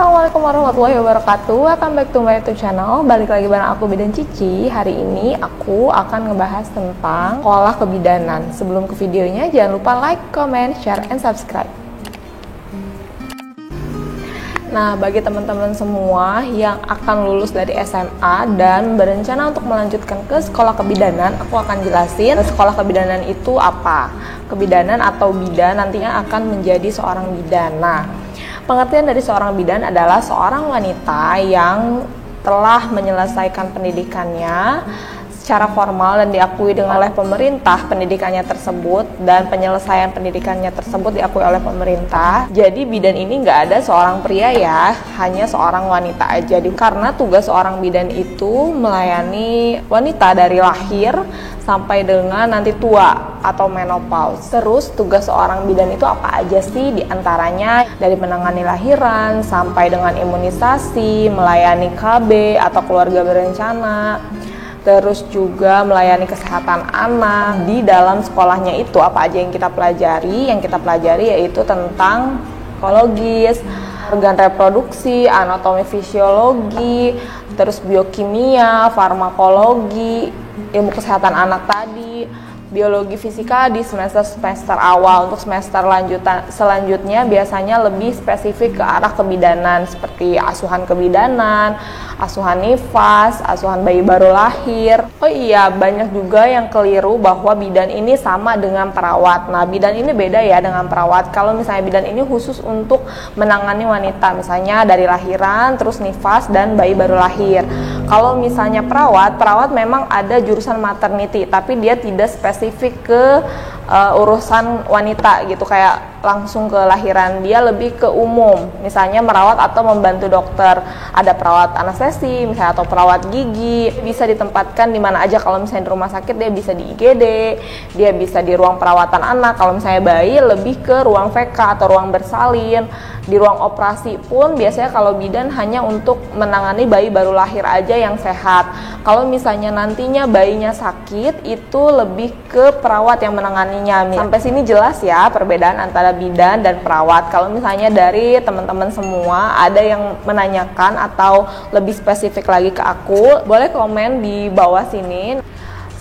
Assalamualaikum warahmatullahi wabarakatuh. Welcome back to my YouTube channel. Balik lagi bareng aku Bidan Cici. Hari ini aku akan ngebahas tentang sekolah kebidanan. Sebelum ke videonya, jangan lupa like, comment, share, and subscribe. Nah, bagi teman-teman semua yang akan lulus dari SMA dan berencana untuk melanjutkan ke sekolah kebidanan, aku akan jelasin sekolah kebidanan itu apa. Kebidanan atau bidan nantinya akan menjadi seorang bidan. Nah, pengertian dari seorang bidan adalah seorang wanita yang telah menyelesaikan pendidikannya secara formal dan diakui oleh pemerintah pendidikannya tersebut, dan penyelesaian pendidikannya tersebut diakui oleh pemerintah. Jadi bidan ini nggak ada seorang pria ya, hanya seorang wanita aja. Karena tugas seorang bidan itu melayani wanita dari lahir sampai dengan nanti tua atau menopause. Terus tugas seorang bidan itu apa aja sih? Di antaranya dari menangani lahiran sampai dengan imunisasi, melayani KB atau keluarga berencana, terus juga melayani kesehatan anak. Di dalam sekolahnya itu apa aja yang kita pelajari? Yang kita pelajari yaitu tentang psikologis, organ reproduksi, anatomi fisiologi, terus biokimia, farmakologi, ilmu kesehatan anak tadi, biologi fisika di semester awal. Untuk semester selanjutnya biasanya lebih spesifik ke arah kebidanan seperti asuhan kebidanan, asuhan nifas, asuhan bayi baru lahir. Oh iya, banyak juga yang keliru bahwa bidan ini sama dengan perawat. Nah, bidan ini beda ya dengan perawat. Kalau misalnya bidan ini khusus untuk menangani wanita, misalnya dari lahiran, terus nifas dan bayi baru lahir. Kalau misalnya perawat memang ada jurusan maternity, tapi dia tidak spesifik ke urusan wanita gitu, kayak langsung ke lahiran. Dia lebih ke umum, misalnya merawat atau membantu dokter. Ada perawat anestesi misalnya atau perawat gigi, bisa ditempatkan di mana aja. Kalau misalnya di rumah sakit dia bisa di IGD, dia bisa di ruang perawatan anak. Kalau misalnya bayi lebih ke ruang VK atau ruang bersalin. Di ruang operasi pun biasanya kalau bidan hanya untuk menangani bayi baru lahir aja yang sehat. Kalau misalnya nantinya bayinya sakit, itu lebih ke perawat yang menanganinya. Sampai sini jelas ya perbedaan antara bidan dan perawat. Kalau misalnya dari teman-teman semua ada yang menanyakan atau lebih spesifik lagi ke aku, boleh komen di bawah sini.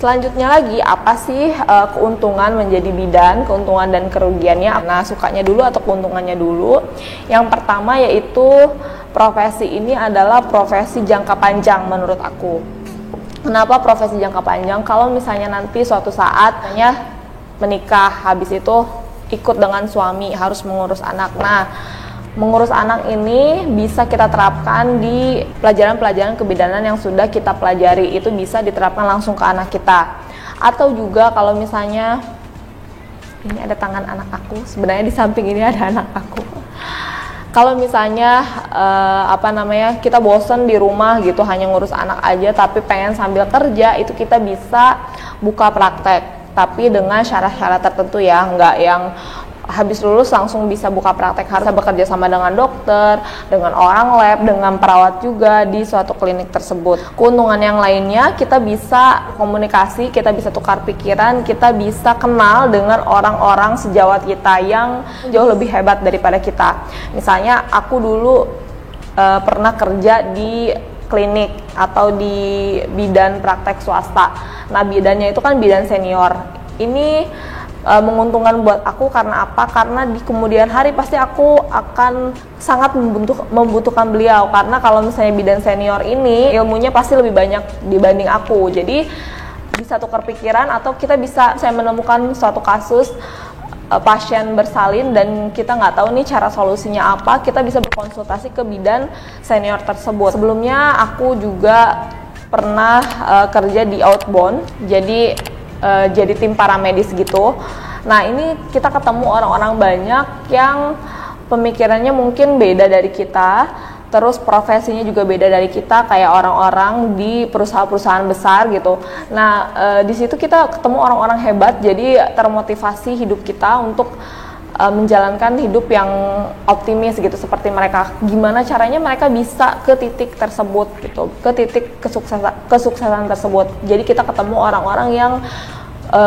Selanjutnya lagi, apa sih keuntungan menjadi bidan, keuntungan dan kerugiannya? Nah, sukanya dulu atau keuntungannya dulu? Yang pertama yaitu profesi ini adalah profesi jangka panjang menurut aku. Kenapa profesi jangka panjang? Kalau misalnya nanti suatu saat menikah, habis itu ikut dengan suami, harus mengurus anak. Nah, mengurus anak ini bisa kita terapkan di pelajaran-pelajaran kebidanan yang sudah kita pelajari. Itu bisa diterapkan langsung ke anak kita. Atau juga kalau misalnya ini ada tangan anak aku, sebenarnya di samping ini ada anak aku. Kalau misalnya kita bosen di rumah gitu, hanya ngurus anak aja tapi pengen sambil kerja, itu kita bisa buka praktek, tapi dengan syarat-syarat tertentu ya, nggak yang habis lulus langsung bisa buka praktek. Harus bekerja sama dengan dokter, dengan orang lab, dengan perawat juga di suatu klinik tersebut. Keuntungan yang lainnya, kita bisa komunikasi, kita bisa tukar pikiran, kita bisa kenal dengan orang-orang sejawat kita yang jauh lebih hebat daripada kita. Misalnya aku dulu pernah kerja di klinik atau di bidan praktek swasta. Nah, bidannya itu kan bidan senior. Ini menguntungkan buat aku karena apa? Karena di kemudian hari pasti aku akan sangat membutuhkan beliau, karena kalau misalnya bidan senior ini ilmunya pasti lebih banyak dibanding aku. Jadi bisa tukar pikiran, atau kita bisa saya menemukan suatu kasus pasien bersalin dan kita nggak tahu nih cara solusinya apa, kita bisa berkonsultasi ke bidan senior tersebut. Sebelumnya aku juga pernah kerja di outbound, jadi tim paramedis gitu. Nah, ini kita ketemu orang-orang banyak yang pemikirannya mungkin beda dari kita, terus profesinya juga beda dari kita, kayak orang-orang di perusahaan-perusahaan besar gitu. Nah, di situ kita ketemu orang-orang hebat, jadi termotivasi hidup kita untuk menjalankan hidup yang optimis gitu seperti mereka. Gimana caranya mereka bisa ke titik tersebut gitu, ke titik kesuksesan tersebut. Jadi kita ketemu orang-orang yang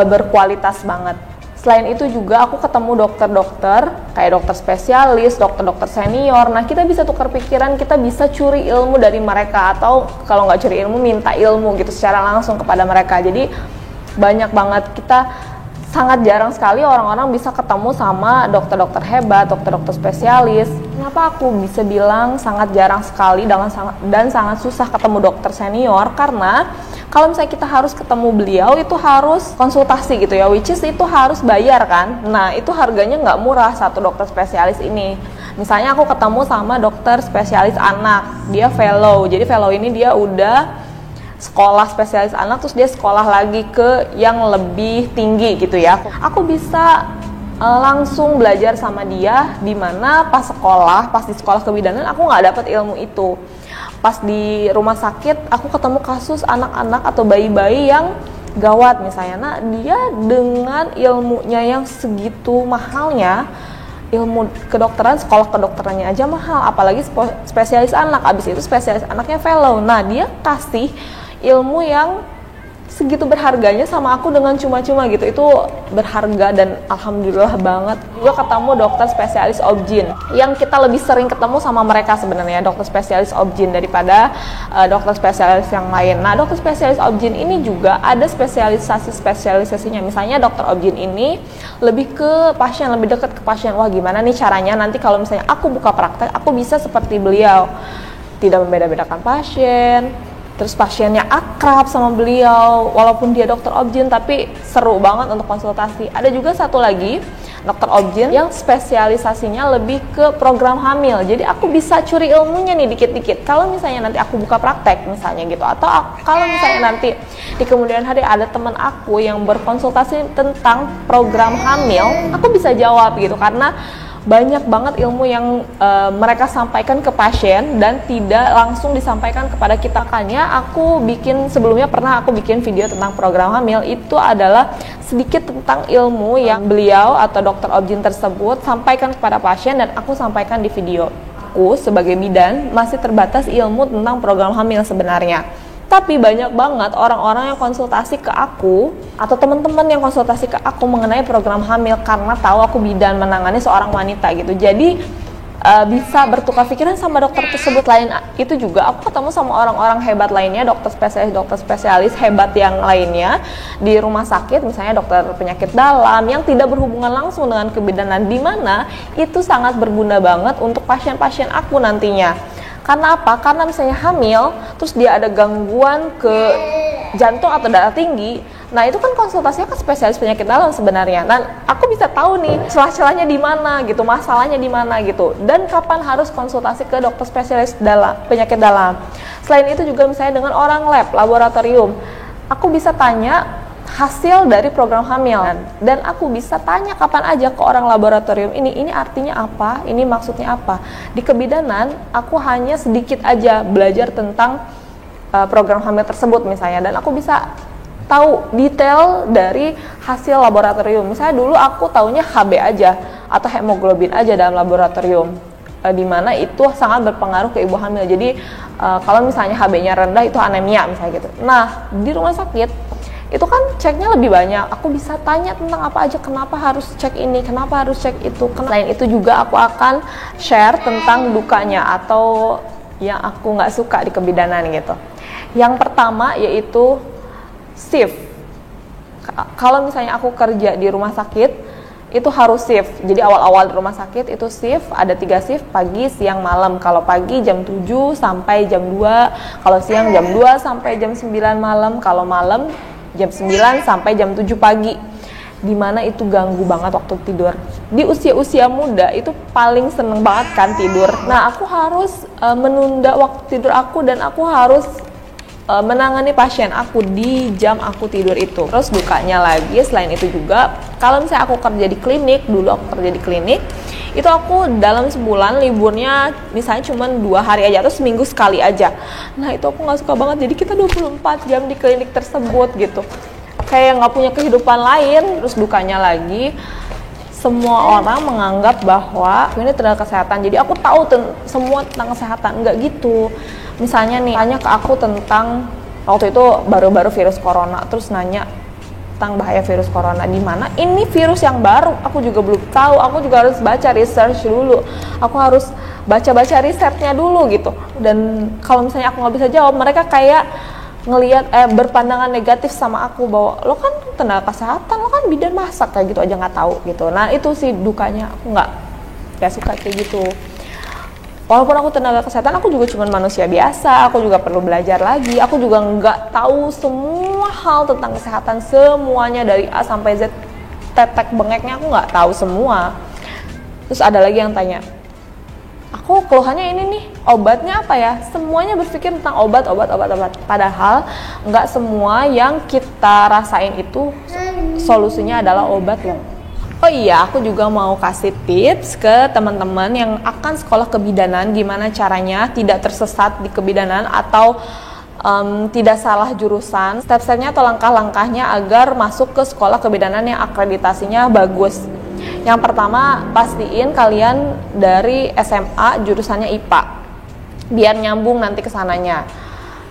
berkualitas banget. Selain itu juga aku ketemu dokter-dokter, kayak dokter spesialis, dokter-dokter senior. Nah, kita bisa tukar pikiran, kita bisa curi ilmu dari mereka, atau kalau nggak curi ilmu, minta ilmu gitu secara langsung kepada mereka. Jadi banyak banget, kita sangat jarang sekali orang-orang bisa ketemu sama dokter-dokter hebat, dokter-dokter spesialis. Kenapa aku bisa bilang sangat jarang sekali dan sangat susah ketemu dokter senior? Karena kalau misalnya kita harus ketemu beliau, itu harus konsultasi gitu ya, which is itu harus bayar kan. Nah, itu harganya nggak murah satu dokter spesialis ini. Misalnya aku ketemu sama dokter spesialis anak, dia fellow. Jadi fellow ini dia udah sekolah spesialis anak, terus dia sekolah lagi ke yang lebih tinggi gitu ya. Aku bisa langsung belajar sama dia, dimana pas di sekolah kebidanan aku nggak dapet ilmu itu. Pas di rumah sakit aku ketemu kasus anak-anak atau bayi-bayi yang gawat misalnya. Nah, dia dengan ilmunya yang segitu mahalnya, ilmu kedokteran, sekolah kedokterannya aja mahal, apalagi spesialis anak. Abis itu spesialis anaknya fellow. Nah, dia kasih ilmu yang segitu berharganya sama aku dengan cuma-cuma gitu. Itu berharga dan alhamdulillah banget. Gue ketemu dokter spesialis obgyn yang kita lebih sering ketemu sama mereka sebenarnya, dokter spesialis obgyn daripada dokter spesialis yang lain. Nah, dokter spesialis obgyn ini juga ada spesialisasinya. Misalnya dokter obgyn ini lebih ke pasien, lebih dekat ke pasien. Wah, gimana nih caranya nanti kalau misalnya aku buka praktek, aku bisa seperti beliau, tidak membeda-bedakan pasien. Terus pasiennya akrab sama beliau, walaupun dia dokter obgyn, tapi seru banget untuk konsultasi. Ada juga satu lagi, dokter obgyn yang spesialisasinya lebih ke program hamil. Jadi aku bisa curi ilmunya nih dikit-dikit. Kalau misalnya nanti aku buka praktek misalnya gitu, atau kalau misalnya nanti di kemudian hari ada teman aku yang berkonsultasi tentang program hamil, aku bisa jawab gitu, karena banyak banget ilmu yang mereka sampaikan ke pasien dan tidak langsung disampaikan kepada kita. Makanya sebelumnya pernah aku bikin video tentang program hamil. Itu adalah sedikit tentang ilmu yang beliau atau dokter obgyn tersebut sampaikan kepada pasien dan aku sampaikan di video. Aku sebagai bidan masih terbatas ilmu tentang program hamil sebenarnya. Tapi banyak banget orang-orang yang konsultasi ke aku atau teman-teman yang konsultasi ke aku mengenai program hamil karena tahu aku bidan menangani seorang wanita gitu. Jadi bisa bertukar pikiran sama dokter tersebut. Lain itu juga aku ketemu sama orang-orang hebat lainnya, dokter spesialis hebat yang lainnya di rumah sakit, misalnya dokter penyakit dalam yang tidak berhubungan langsung dengan kebidanan, di mana itu sangat berguna banget untuk pasien-pasien aku nantinya. Karena apa? Karena misalnya hamil, terus dia ada gangguan ke jantung atau darah tinggi. Nah, itu kan konsultasinya ke spesialis penyakit dalam sebenarnya. Dan aku bisa tahu nih celah-celahnya di mana gitu, masalahnya di mana gitu. Dan kapan harus konsultasi ke dokter spesialis penyakit dalam. Selain itu juga misalnya dengan orang laboratorium. Aku bisa tanya hasil dari program hamil dan aku bisa tanya kapan aja ke orang laboratorium ini artinya apa, ini maksudnya apa. Di kebidanan aku hanya sedikit aja belajar tentang program hamil tersebut misalnya, dan aku bisa tahu detail dari hasil laboratorium. Misalnya dulu aku taunya HB aja atau hemoglobin aja dalam laboratorium, di mana itu sangat berpengaruh ke ibu hamil. Jadi kalau misalnya HB-nya rendah itu anemia misalnya gitu. Nah, di rumah sakit itu kan ceknya lebih banyak. Aku bisa tanya tentang apa aja, kenapa harus cek ini, kenapa harus cek itu. Selain itu juga aku akan share tentang dukanya atau yang aku nggak suka di kebidanan gitu. Yang pertama yaitu shift. Kalau misalnya aku kerja di rumah sakit, itu harus shift. Jadi awal-awal di rumah sakit itu shift, ada 3 shift, pagi, siang, malam. Kalau pagi jam 7 sampai jam 2, kalau siang jam 2 sampai jam 9 malam, kalau malam jam 9 sampai jam 7 pagi. Dimana itu ganggu banget waktu tidur. Di usia-usia muda itu paling seneng banget kan tidur. Nah, aku harus menunda waktu tidur aku dan aku harus menangani pasien aku di jam aku tidur itu. Terus dukanya lagi selain itu juga, kalau misalnya aku kerja di klinik, dulu aku kerja di klinik, itu aku dalam sebulan liburnya misalnya cuma 2 hari aja atau seminggu sekali aja. Nah, itu aku nggak suka banget. Jadi kita 24 jam di klinik tersebut gitu, kayak nggak punya kehidupan lain. Terus dukanya lagi, semua orang menganggap bahwa ini tenaga kesehatan, jadi aku tahu semua tentang kesehatan. Nggak gitu. Misalnya nih, tanya ke aku tentang waktu itu baru-baru virus corona, terus nanya, tentang bahaya virus corona, di mana ini virus yang baru, aku juga belum tahu, aku juga harus baca research dulu, aku harus baca-baca risetnya dulu gitu. Dan kalau misalnya aku nggak bisa jawab, mereka kayak ngelihat berpandangan negatif sama aku bahwa lo kan tenaga kesehatan, lo kan bidan masak, kayak gitu aja nggak tahu gitu. Nah itu sih dukanya, aku nggak suka kayak gitu. Walaupun aku tenaga kesehatan, aku juga cuma manusia biasa, aku juga perlu belajar lagi, aku juga nggak tahu semua hal tentang kesehatan, semuanya dari A sampai Z, tetek bengeknya aku nggak tahu semua. Terus ada lagi yang tanya, aku keluhannya ini nih, obatnya apa ya? Semuanya berpikir tentang obat. Padahal nggak semua yang kita rasain itu solusinya adalah obat loh. Oh iya, aku juga mau kasih tips ke teman-teman yang akan sekolah kebidanan, gimana caranya tidak tersesat di kebidanan atau tidak salah jurusan. Step-stepnya atau langkah-langkahnya agar masuk ke sekolah kebidanan yang akreditasinya bagus. Yang pertama, pastiin kalian dari SMA jurusannya IPA, biar nyambung nanti kesananya.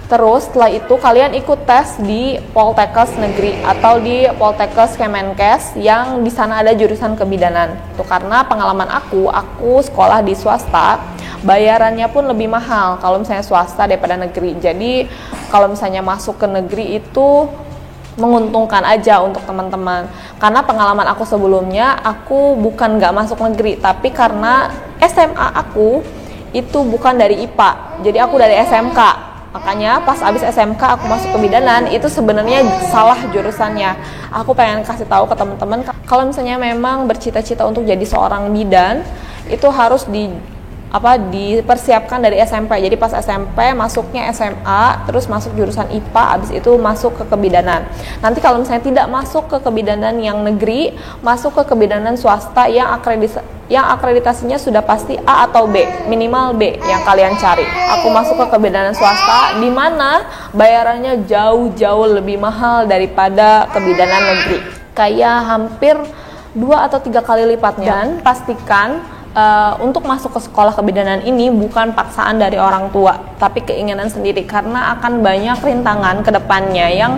Terus setelah itu kalian ikut tes di Poltekkes Negeri atau di Poltekkes Kemenkes yang di sana ada jurusan kebidanan. Itu karena pengalaman aku sekolah di swasta, bayarannya pun lebih mahal kalau misalnya swasta daripada negeri. Jadi kalau misalnya masuk ke negeri itu menguntungkan aja untuk teman-teman. Karena pengalaman aku sebelumnya, aku bukan nggak masuk negeri, tapi karena SMA aku itu bukan dari IPA, jadi aku dari SMK. Makanya pas abis SMK aku masuk kebidanan, itu sebenarnya salah jurusannya. Aku pengen kasih tahu ke teman-teman, kalau misalnya memang bercita-cita untuk jadi seorang bidan, itu harus dipersiapkan dari SMP. Jadi pas SMP masuknya SMA, terus masuk jurusan IPA, abis itu masuk ke kebidanan. Nanti kalau misalnya tidak masuk ke kebidanan yang negeri, masuk ke kebidanan swasta yang akreditasinya sudah pasti A atau B, minimal B yang kalian cari. Aku masuk ke kebidanan swasta, di mana bayarannya jauh-jauh lebih mahal daripada kebidanan negeri, kayak hampir 2 atau 3 kali lipatnya. Dan pastikan untuk masuk ke sekolah kebidanan ini bukan paksaan dari orang tua, tapi keinginan sendiri, karena akan banyak rintangan ke depannya yang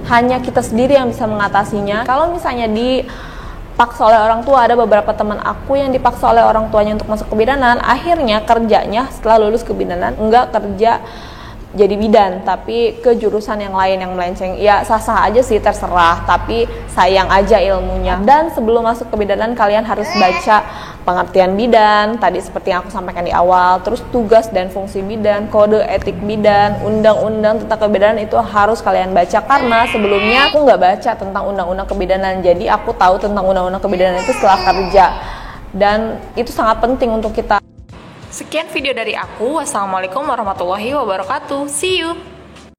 hanya kita sendiri yang bisa mengatasinya. Kalau misalnya dipaksa oleh orang tua, ada beberapa teman aku yang dipaksa oleh orang tuanya untuk masuk kebidanan, akhirnya kerjanya setelah lulus kebidanan enggak kerja jadi bidan, tapi ke jurusan yang lain yang melenceng. Ya sah-sah aja sih, terserah, tapi sayang aja ilmunya. Dan sebelum masuk kebidanan kalian harus baca pengertian bidan tadi seperti yang aku sampaikan di awal, terus tugas dan fungsi bidan, kode etik bidan, undang-undang tentang kebidanan itu harus kalian baca, karena sebelumnya aku nggak baca tentang undang-undang kebidanan, jadi aku tahu tentang undang-undang kebidanan itu setelah kerja, dan itu sangat penting untuk kita. Sekian video dari aku. Wassalamualaikum warahmatullahi wabarakatuh. See you.